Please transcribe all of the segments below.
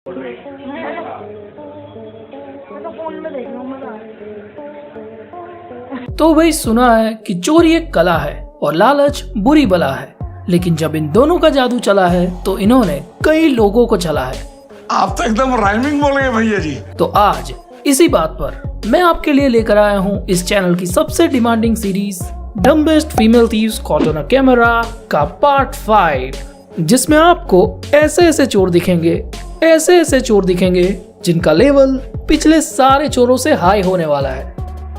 तो भाई सुना है कि चोरी एक कला है और लालच बुरी बला है, लेकिन जब इन दोनों का जादू चला है तो इन्होंने कई लोगों को चला है। आप तो एकदम राइमिंग बोल गए भैया जी। तो आज इसी बात पर मैं आपके लिए लेकर आया हूँ इस चैनल की सबसे demanding series dumbest female thieves caught on a camera का पार्ट 5, जिसमें आपको ऐसे ऐसे चोर दिखेंगे जिनका लेवल पिछले सारे चोरों से हाई होने वाला है।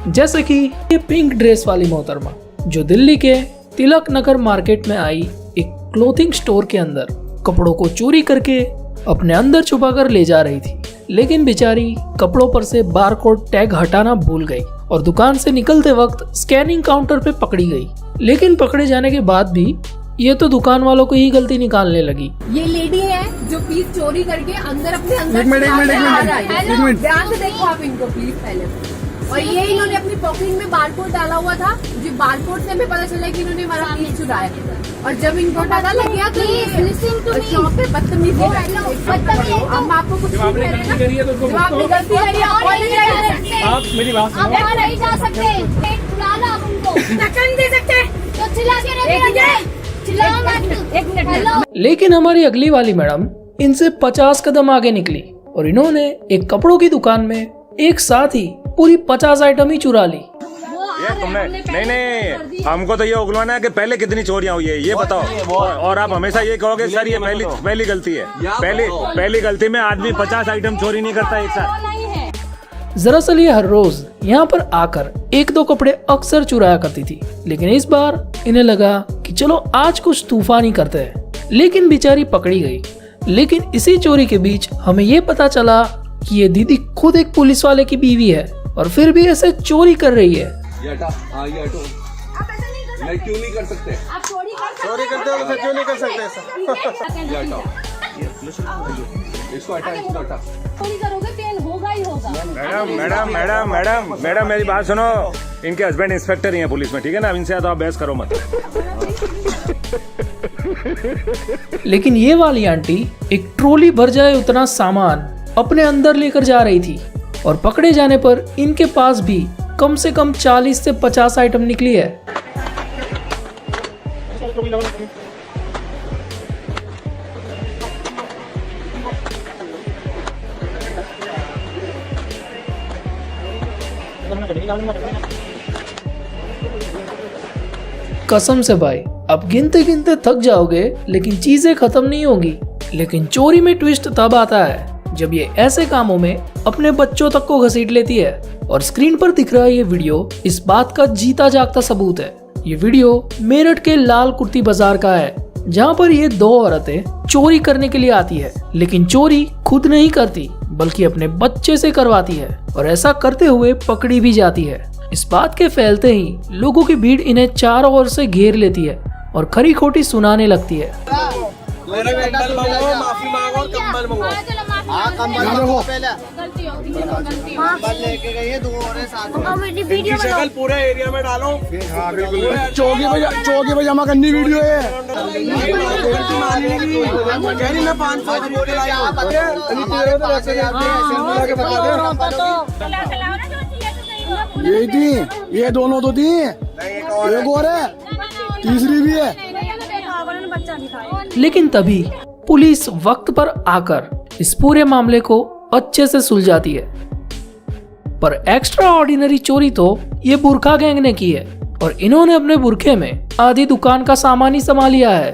जैसे कि ये पिंक ड्रेस वाली मोहतरमा जो दिल्ली के तिलक नगर मार्केट में आई एक क्लोथिंग स्टोर के अंदर कपड़ों को चोरी करके अपने अंदर छुपा कर ले जा रही थी, लेकिन बेचारी कपड़ों पर से बारकोड टैग हटाना भूल गई और दुकान से निकलते वक्त स्कैनिंग काउंटर पे पकड़ी गई। लेकिन पकड़े जाने के बाद भी ये तो दुकान वालों को ही गलती निकालने लगी। ये लेडी है जो पीस चोरी करके अंदर अपने अंदर एक मिनट ध्यान से देखो आप इनको प्लीज पहले। और ये इन्होंने अपनी पॉकेट में बारकोड डाला हुआ था, जो बारकोड से हमें पता चला कि इन्होंने हमारा पीस चुराया। और जब इनको पता लग गया तो ये शॉप पे बदतमीजी हम आपको कुछ नहीं कह रहे ना, जो आपने गलती करी आप मेरी बात सुनो। आप नहीं जा सकते, बुलाना आप उनको धक्का नहीं दे सकते तो चिल्ला के चिल्लाओ मत। एक मिनट। लेकिन हमारी अगली वाली मैडम इनसे 50 कदम आगे निकली और इन्होंने एक कपड़ों की दुकान में एक साथ ही पूरी 50 आइटम ही चुरा ली। ये तुमने नहीं हमको तो ये उगलवाना है कि पहले कितनी चोरियां हुई है ये बताओ। और आप हमेशा ये कहोगे सर ये पहली गलती है। पहली गलती में आदमी 50 आइटम चोरी नहीं करता एक साथ। दरअसल ये हर रोज यहाँ पर आकर एक दो कपड़े अक्सर चुराया करती थी, लेकिन इस बार इन्हें लगा कि चलो आज कुछ तूफान ही करते हैं। लेकिन बेचारी पकड़ी गई। लेकिन इसी चोरी के बीच हमें ये पता चला कि ये दीदी खुद एक पुलिस वाले की बीवी है और फिर भी ऐसे चोरी कर रही है। ये क्यों नहीं कर सकते? आप चोरी करते हो तो क्यों नहीं कर सकते? इसको हटा। चोरी करोगे पेन होगा ही होगा। मैडम मेरी बात सुनो। इनके हस्बैंड इंस्पेक्टर ही हैं पुलिस में, ठीक है ना? अब इनसे तो आप बहस करो मत। लेकिन ये वाली आंटी एक ट्रॉली भर जाए उतना सामान अपने अंदर लेकर जा रही थी और पकड़े जाने पर इनके पास भी कम से कम 40 से 50 आइटम निकली है। कसम से भाई अब गिनते गिनते थक जाओगे, लेकिन चीजें खत्म नहीं होगी। लेकिन चोरी में ट्विस्ट तब आता है जब ये ऐसे कामों में अपने बच्चों तक को घसीट लेती है। और स्क्रीन पर दिख रहा ये वीडियो इस बात का जीता जागता सबूत है। ये वीडियो मेरठ के लाल कुर्ती बाजार का है, जहाँ पर ये दो औरतें चोरी करने के लिए आती है, लेकिन चोरी खुद नहीं करती बल्कि अपने बच्चे से करवाती है और ऐसा करते हुए पकड़ी भी जाती है। इस बात के फैलते ही लोगों की भीड़ इन्हें चारों ओर से घेर लेती है और खरी खोटी सुनाने लगती है। माफी मांगो और कंबल मंगवाओ। गलती होगी लेके गई है, 2 और साथ मेरी वीडियो शक्ल पूरे एरिया में डालो। चौकी पे जमा करनी वीडियो है। मैं 500 यही थी, ये दोनों तो थी, एक और है, तीसरी भी है। लेकिन तभी पुलिस वक्त पर आकर इस पूरे मामले को अच्छे से सुलझाती है। पर एक्स्ट्रा ऑर्डिनरी चोरी तो ये बुरखा गैंग ने की है और इन्होंने अपने बुरखे में आधी दुकान का सामान ही संभाल लिया है।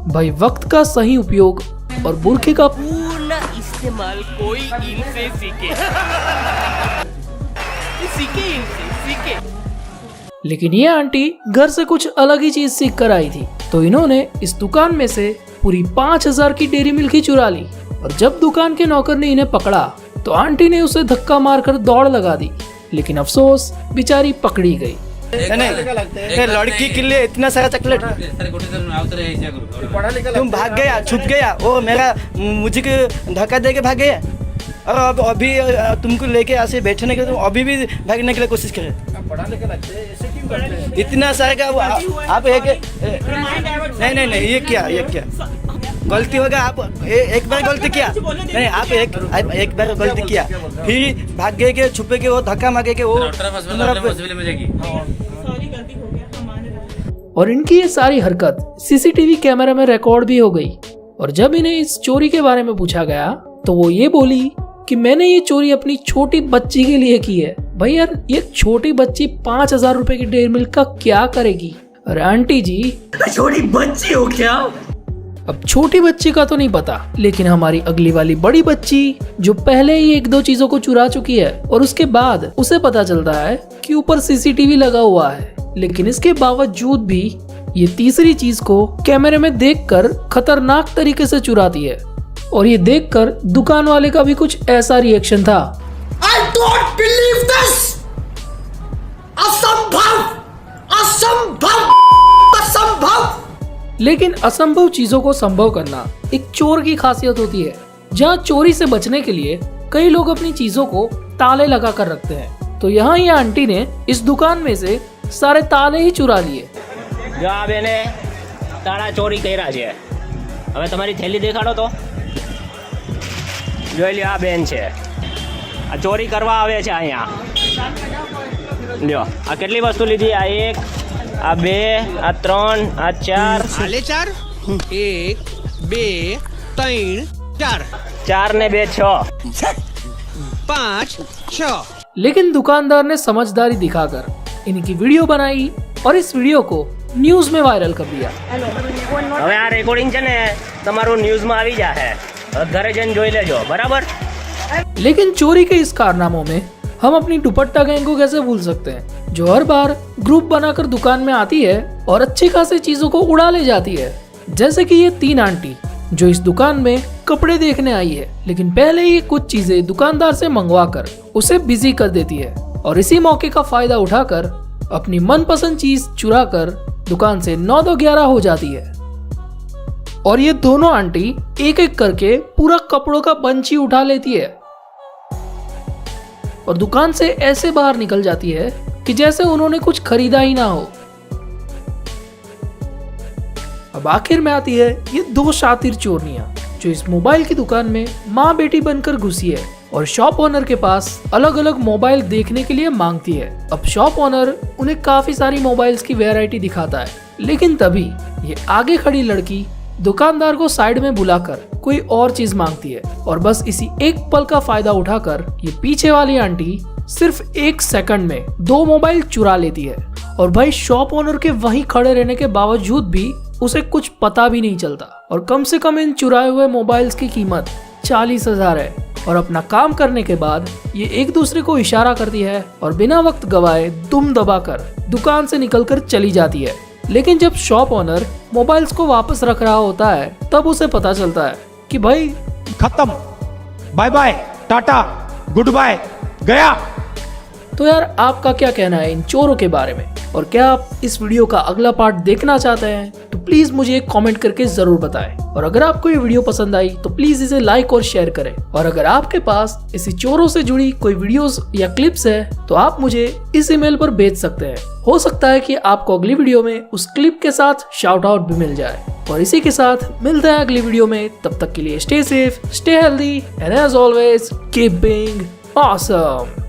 भाई वक्त का सही उपयोग और बुरखे का पूर्ण इस्तेमाल कोई इनसे सीखे। सीखे। लेकिन ये आंटी घर से कुछ अलग ही चीज सीख कर आई थी, तो इन्होंने इस दुकान में से पूरी 5000 की डेयरी मिल्क ही चुरा ली। और जब दुकान के नौकर ने इन्हें पकड़ा तो आंटी ने उसे धक्का मारकर दौड़ लगा दी, लेकिन अफसोस बेचारी पकड़ी गई। लड़की के लिए इतना सारा चॉकलेट तुम भाग गया, छुप गया, वो मेरा मुझे धक्का दे के भाग गया और अब अभी तुमको लेके ऐसे बैठने के, तुम अभी भी भागने के लिए कोशिश करें। पढ़ा लिखा लगते हैं, ऐसे क्यों करते हैं? इतना सारे का आप एक नहीं ये क्या गलती होगा। आप एक बार गलती किया नहीं, आप एक बार गलती किया, फिर भागे के छुपे के वो धक्का मारे के वो। और इनकी ये सारी हरकत सीसीटीवी कैमरा में रिकॉर्ड भी हो गई। और जब इन्हें इस चोरी के बारे में पूछा गया तो वो ये बोली कि मैंने ये चोरी अपनी छोटी बच्ची के लिए की है। भाई यार, ये छोटी बच्ची 5,000 रुपए की डेयरी मिल्क का क्या करेगी? अरे आंटी जी, छोटी बच्ची हो क्या? अब छोटी बच्ची का तो नहीं पता, लेकिन हमारी अगली वाली बड़ी बच्ची जो पहले ही 1-2 चीजों को चुरा चुकी है और उसके बाद उसे पता चलता है कि ऊपर सीसीटीवी लगा हुआ है, लेकिन इसके बावजूद भी ये तीसरी चीज को कैमरे में देखकर खतरनाक तरीके से चुराती है। और ये देखकर दुकान वाले का भी कुछ ऐसा रिएक्शन था। I don't believe this! असंभव! लेकिन असंभव चीजों को संभव करना एक चोर की खासियत होती है। जहाँ चोरी से बचने के लिए कई लोग अपनी चीजों को ताले लगा कर रखते हैं, तो यहाँ ये आंटी ने इस दुकान में से सारे ताले ही चुरा लिए। જો આ બેને તાળા ચોરી કર્યા છે, હવે તમારી થેલી દેખાડો તો। જોઈ લ્યો, આ બેન છે, આ ચોરી કરવા આવે છે અહીંયા। લ્યો, આ કેટલી વસ્તુ લીધી? આ 1, આ 2, આ 3, આ 4, आले 4 1 2 3 4 4 ને 2 6। 5 6। लेकिन दुकानदार ने समझदारी दिखाकर इनकी वीडियो बनाई और इस वीडियो को न्यूज में वायरल कर दिया। હવે આ રેકોર્ડિંગ છે ને તમારું ન્યૂઝમાં આવી જાહે, ઘરે જઈને જોઈ લેજો, બરાબર? लेकिन चोरी के इस कारनामों में हम अपनी दुपट्टा गैंग को कैसे भूल सकते हैं, जो हर बार ग्रुप बनाकर दुकान में आती है और अच्छी खासी चीजों को उड़ा ले जाती है। जैसे कि ये 3 आंटी जो इस दुकान में कपड़े देखने आई है, लेकिन पहले ही कुछ चीजें दुकानदार से मंगवा कर उसे बिजी कर देती है और इसी मौके का फायदा उठाकर अपनी मनपसंद चीज चुरा कर दुकान से 9-11 हो जाती है। और ये दोनों आंटी एक एक करके पूरा कपड़ों का बंच ही उठा लेती है और दुकान से ऐसे बाहर निकल जाती है कि जैसे उन्होंने कुछ खरीदा ही ना हो। अब आखिर में आती है ये 2 शातिर चोरनियां जो इस मोबाइल की दुकान में माँ बेटी बनकर घुसी है और शॉप ओनर के पास अलग अलग मोबाइल देखने के लिए मांगती है। अब शॉप ओनर उन्हें काफी सारी मोबाइल्स की वैरायटी दिखाता है, लेकिन तभी ये आगे खड़ी लड़की दुकानदार को साइड में बुलाकर कोई और चीज मांगती है और बस इसी एक पल का फायदा उठाकर ये पीछे वाली आंटी सिर्फ 1 सेकंड में 2 मोबाइल चुरा लेती है। और भाई, शॉप ओनर के वहीं खड़े रहने के बावजूद भी उसे कुछ पता भी नहीं चलता और कम से कम इन चुराए हुए मोबाइल्स की कीमत 40,000 है। और अपना काम करने के बाद ये एक दूसरे को इशारा करती है और बिना वक्त गवाए दुम दबाकर दुकान से निकलकर चली जाती है। लेकिन जब शॉप ओनर मोबाइल्स को वापस रख रहा होता है तब उसे पता चलता है कि भाई खत्म, bye bye, tata, goodbye, गया। तो यार, आपका क्या कहना है इन चोरों के बारे में? और क्या आप इस वीडियो का अगला पार्ट देखना चाहते हैं? तो प्लीज मुझे एक कमेंट करके जरूर बताएं। और अगर आपको ये वीडियो पसंद आई तो प्लीज इसे लाइक और शेयर करें। और अगर आपके पास इसी चोरों से जुड़ी कोई वीडियोस या क्लिप्स है तो आप मुझे इस ईमेल पर भेज सकते हैं। हो सकता है कि आपको अगली वीडियो में उस क्लिप के साथ शाउट आउट भी मिल जाए। और इसी के साथ मिलते हैं अगली वीडियो में। तब तक के लिए stay safe, stay healthy and as always keep being awesome.